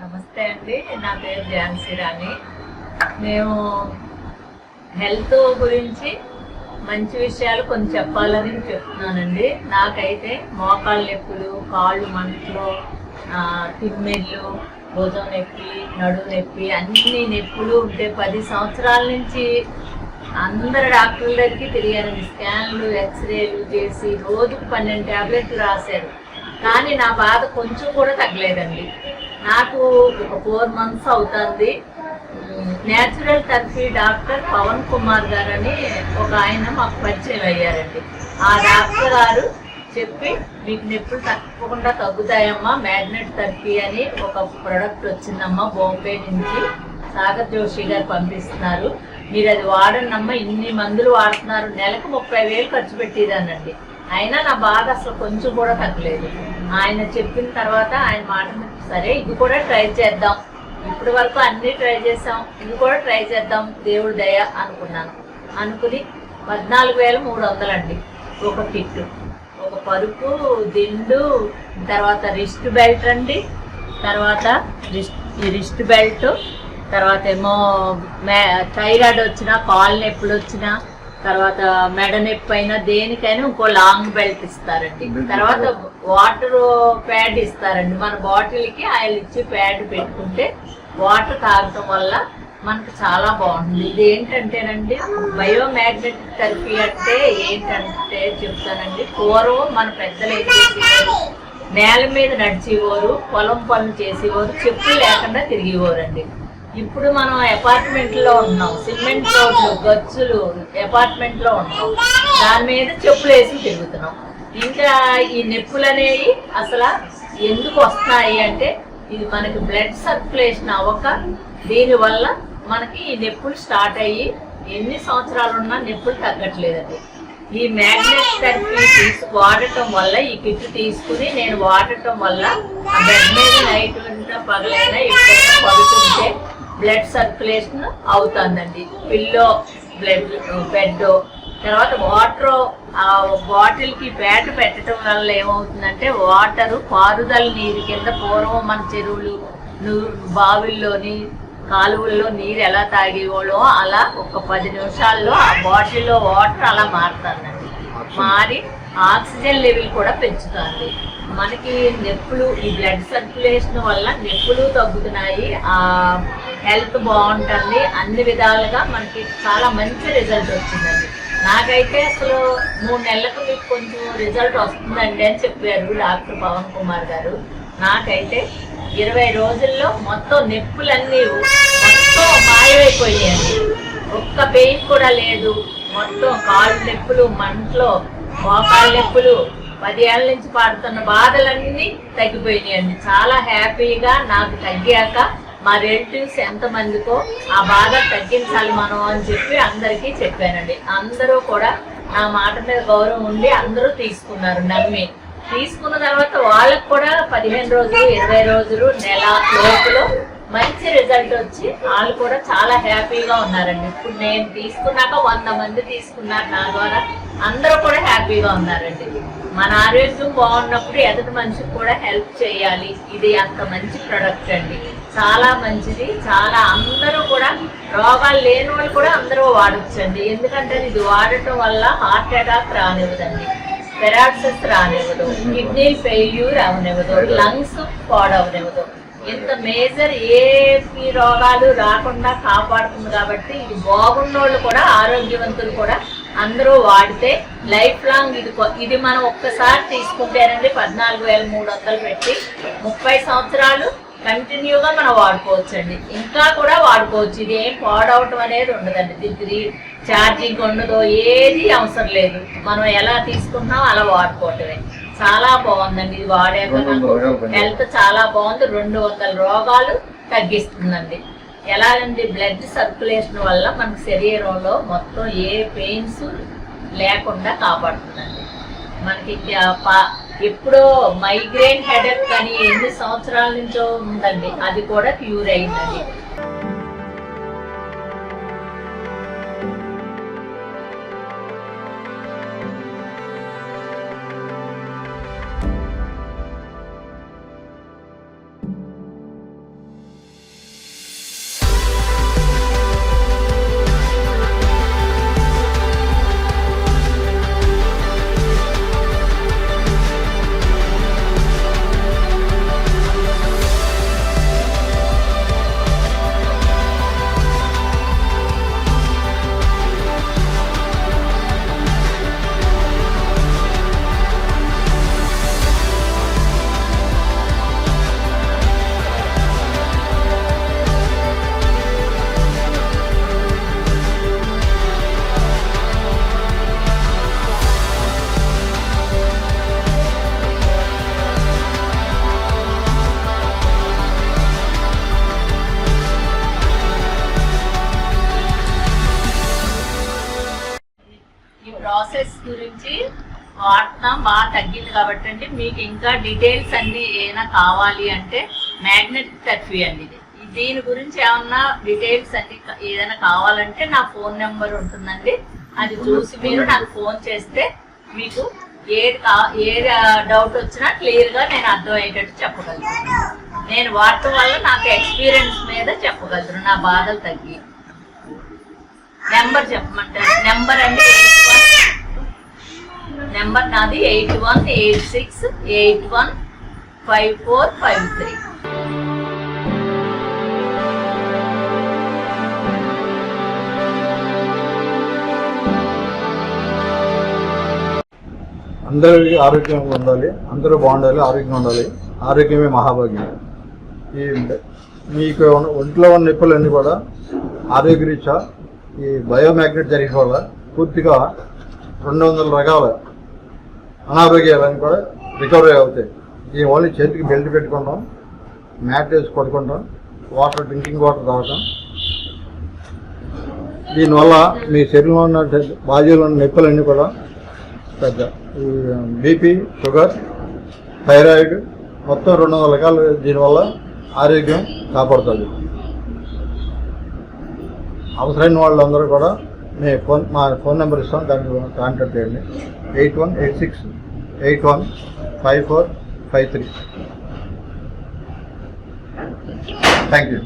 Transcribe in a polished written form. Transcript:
నమస్తే అండి. నా పేరు ఝాన్సీ రాణి. మేము హెల్త్ గురించి మంచి విషయాలు కొన్ని చెప్పాలని చెప్తున్నానండి. నాకైతే మోకాళ్ళ నొప్పులు, కాళ్ళు మంటలు, తిమ్మెళ్ళు, భుజం నొప్పి, నడుము నొప్పి అన్ని నొప్పులు ఉంటే 10 సంవత్సరాల నుంచి అందరు డాక్టర్ల దగ్గరికి తిరిగారండి. స్కాన్లు, ఎక్స్రేలు చేసి రోజుకు 12 ట్యాబ్లెట్లు రాశారు. కానీ నా బాధ కొంచెం కూడా తగ్గలేదండి. నాకు ఒక 4 months అవుతుంది. Natural therapy doctor Pavan Kumar గారు అని ఒక ఆయన మాకు పరిచయం అయ్యారండి. ఆ డాక్టర్ గారు చెప్పి మీకు నొప్పులు తప్పకుండా తగ్గుతాయమ్మా, మ్యాగ్నెట్ థెరపీ అని ఒక ప్రొడక్ట్ వచ్చిందమ్మా బాంబే నుంచి, సాగర్ జోషి గారు పంపిస్తున్నారు, మీరు అది వాడండమ్మా, ఇన్ని మందులు వాడుతున్నారు, నెలకు 30,000 ఖర్చు పెట్టేదానండి. అయినా నా బాధ అసలు కొంచెం కూడా తగ్గలేదు. ఆయన చెప్పిన తర్వాత ఆయన మాట సరే ఇది కూడా ట్రై చేద్దాం, ఇప్పటి వరకు అన్ని ట్రై చేసాం, ఇది కూడా ట్రై చేద్దాం, దేవుడి దయ అనుకున్నాను. అనుకుని 14,300 అండి ఒక కిట్, ఒక పరుపు, దిండు, తర్వాత రిస్ట్ బెల్ట్ అండి, తర్వాత రిస్ట్ బెల్ట్, తర్వాత ఏమో థైరాయిడ్ వచ్చినా, కాళ్ళ నొప్పులు వచ్చినా, తర్వాత మెడ నొప్పి అయినా దేనికైనా ఇంకో లాంగ్ బెల్ట్ ఇస్తారండి. తర్వాత వాటర్ ప్యాడ్ ఇస్తారండి. మన బాటిల్కి ఆయిల్ ఇచ్చి ప్యాడ్ పెట్టుకుంటే వాటర్ తాగటం వల్ల మనకు చాలా బాగుంటుంది. ఇది ఏంటంటేనండి, బయోమాగ్నెటిక్ థెరపీ అంటే ఏంటంటే చెప్తానండి. పూర్వం మన పెద్దలు ఏం చేసేవారు, నేల మీద నడిచేవారు, పొలం పనులు చేసేవారు, చెప్పులు లేకుండా తిరిగేవారండి. ఇప్పుడు మనం అపార్ట్మెంట్లో ఉన్నాం, సిమెంట్ రోడ్లు, గచ్చులు, అపార్ట్మెంట్లో ఉన్నాం, దాని మీద చెప్పులు వేసి తిరుగుతున్నాం. ఇంకా ఈ నొప్పులు అనేవి అసలు ఎందుకు వస్తున్నాయి అంటే, ఇది మనకి బ్లడ్ సర్క్యులేషన్ అవ్వక, దీనివల్ల మనకి ఈ నొప్పులు స్టార్ట్ అయ్యి ఎన్ని సంవత్సరాలు ఉన్నా నొప్పులు తగ్గట్లేదండి. ఈ మ్యాగ్నెట్ థెరపీ వాడటం వల్ల, ఈ కిట్ తీసుకుని నేను వాడటం వల్ల ఆ బెడ్ మీద నైట్ పగలైనా ఎప్పుడైనా పడుతుంటే బ్లడ్ సర్క్యులేషన్ అవుతుందండి. పిల్లో బెడ్, తర్వాత వాటర్, ఆ బాటిల్కి ప్యాట్ పెట్టడం వల్ల ఏమవుతుందంటే వాటరు పారుదల నీరు కింద, పూర్వం మన చెరువులు, బావిల్లోని, కాలువల్లో నీరు ఎలా తాగేవాళ్ళో అలా ఒక 10 నిమిషాల్లో ఆ బాటిల్లో వాటర్ అలా మారుతుందండి. మారి ఆక్సిజన్ లెవెల్ కూడా పెంచుతుంది. మనకి నొప్పులు, ఈ బ్లడ్ సర్క్యులేషన్ వల్ల నొప్పులు తగ్గుతున్నాయి, ఆ హెల్త్ బాగుంటుంది, అన్ని విధాలుగా మనకి చాలా మంచి రిజల్ట్ వచ్చిందండి. నాకైతే అసలు 3 నెలలకు మీకు కొంచెం రిజల్ట్ వస్తుందండి అని చెప్పారు డాక్టర్ పవన్ కుమార్ గారు. నాకైతే 20 రోజుల్లో మొత్తం నొప్పులన్నీ మొత్తం మాయమైపోయాయండి. ఒక్క పెయిన్ కూడా లేదు. మొత్తం కాళ్ళు నొప్పులు, మంటలు, మోకాళ్ళ నొప్పులు, 10 ఏళ్ళ నుంచి పడుతున్న బాధలన్నీ తగ్గిపోయినాయండి. చాలా హ్యాపీగా నాకు తగ్గాక మా రిలేటివ్స్ ఎంతమందికో ఆ బాధ తగ్గించాలి మనం అని చెప్పి అందరికీ చెప్పానండి. అందరూ కూడా నా మాట మీద గౌరవం ఉండి అందరూ తీసుకున్నారు, నమ్మి. తీసుకున్న తర్వాత వాళ్ళకు కూడా 15 రోజులు, 20 రోజులు, నెల లోపల మంచి రిజల్ట్ వచ్చి వాళ్ళు కూడా చాలా హ్యాపీగా ఉన్నారండి. ఇప్పుడు నేను తీసుకున్నాక 100 మంది తీసుకున్నారు నా ద్వారా, అందరూ కూడా హ్యాపీగా ఉన్నారండి. మన ఆరోగ్యం బాగున్నప్పుడు ఎదుటి మనిషికి కూడా హెల్ప్ చేయాలి. ఇది అంత మంచి ప్రొడక్ట్ అండి, చాలా మంచిది. చాలా అందరూ కూడా, రోగాలు లేని వాళ్ళు కూడా అందరూ వాడచ్చండి. ఎందుకంటే ఇది వాడటం వల్ల హార్ట్ అటాక్ రానివ్వదండి, పెరాలసిస్ రానివ్వదు, కిడ్నీ ఫెయిల్యూర్ అవనివ్వదు, లంగ్స్ పాడవనివ్వదు. ఇంత మేజర్ ఏ రోగాలు రాకుండా కాపాడుతుంది. కాబట్టి ఇది బాగున్నోళ్ళు కూడా, ఆరోగ్యవంతులు కూడా అందరూ వాడితే లైఫ్ లాంగ్ ఇది మనం ఒక్కసారి తీసుకుంటేనండి 14,300 పెట్టి 30 సంవత్సరాలు కంటిన్యూగా మనం వాడుకోవచ్చు అండి. ఇంకా కూడా వాడుకోవచ్చు. ఇది ఏం పాడవటం అనేది ఉండదండి. దీనికి ఛార్జింగ్ ఉండదు, ఏది అవసరం లేదు. మనం ఎలా తీసుకుంటున్నాం అలా వాడుకోవటమే. చాలా బాగుందండి ఇది వాడాక. నాకు హెల్త్ చాలా బాగుంది. 200 రోగాలు తగ్గిస్తుందండి. ఎలాగండి, బ్లడ్ సర్క్యులేషన్ వల్ల మనకు శరీరంలో మొత్తం ఏ పెయిన్స్ లేకుండా కాపాడుతుందండి. మనకి ఎప్పుడో మైగ్రేన్ హెడేక్ కానీ ఎన్ని సంవత్సరాల నుంచో ఉందండి, అది కూడా క్యూర్ అయిందండి. గురించి వాడుతున్నాం, బాగా తగ్గింది కాబట్టి అండి. మీకు ఇంకా డీటెయిల్స్ అన్ని ఏమైనా కావాలి అంటే మ్యాగ్నెటిక్ థెరపీ అండి ఇది. దీని గురించి ఏమన్నా డీటెయిల్స్ అన్ని ఏదైనా కావాలంటే నా ఫోన్ నెంబర్ ఉంటుందండి, అది చూసి మీరు నాకు ఫోన్ చేస్తే మీకు ఏ డౌట్ వచ్చినా క్లియర్గా నేను అర్థమయ్యేటట్టు చెప్పగలను. నేను వాడటం వల్ల నాకు ఎక్స్పీరియన్స్ మీద చెప్పగలను, నా బాధలు తగ్గి. నెంబర్ చెప్పమంటారు? నెంబర్ అండి నెంబర్ నాది 8186815453. అందరికీ ఆరోగ్యంగా ఉండాలి, అందరూ బాగుండాలి, ఆరోగ్యంగా ఉండాలి. ఆరోగ్యమే మహాభాగ్యం. ఈ మీకు ఒంట్లో ఉన్న నొప్పులన్నీ కూడా ఆరోగ్యరీత్యా ఈ బయోమ్యాగ్నెట్ జరిగిన వల్ల పూర్తిగా 200 రకాల అనారోగ్యాలన్నీ కూడా రికవరీ అవుతాయి. ఈ ఓన్లీ చేతికి బెల్ట్ పెట్టుకుంటాం, మ్యాట్ వేసి పడుకుంటాం, డ్రింకింగ్ వాటర్ తాగటం. దీనివల్ల మీ శరీరంలో ఉన్న బాధ్యతలు ఉన్న నొప్పులన్నీ కూడా పెద్ద ఈ బీపీ, షుగర్, థైరాయిడ్ మొత్తం 200 రకాలు దీనివల్ల ఆరోగ్యం కాపాడుతుంది. అవసరమైన వాళ్ళందరూ కూడా మా ఫోన్ నెంబర్ ఇస్తాం, దానికి కాంటాక్ట్ చేయండి. 8186815453. Thank you.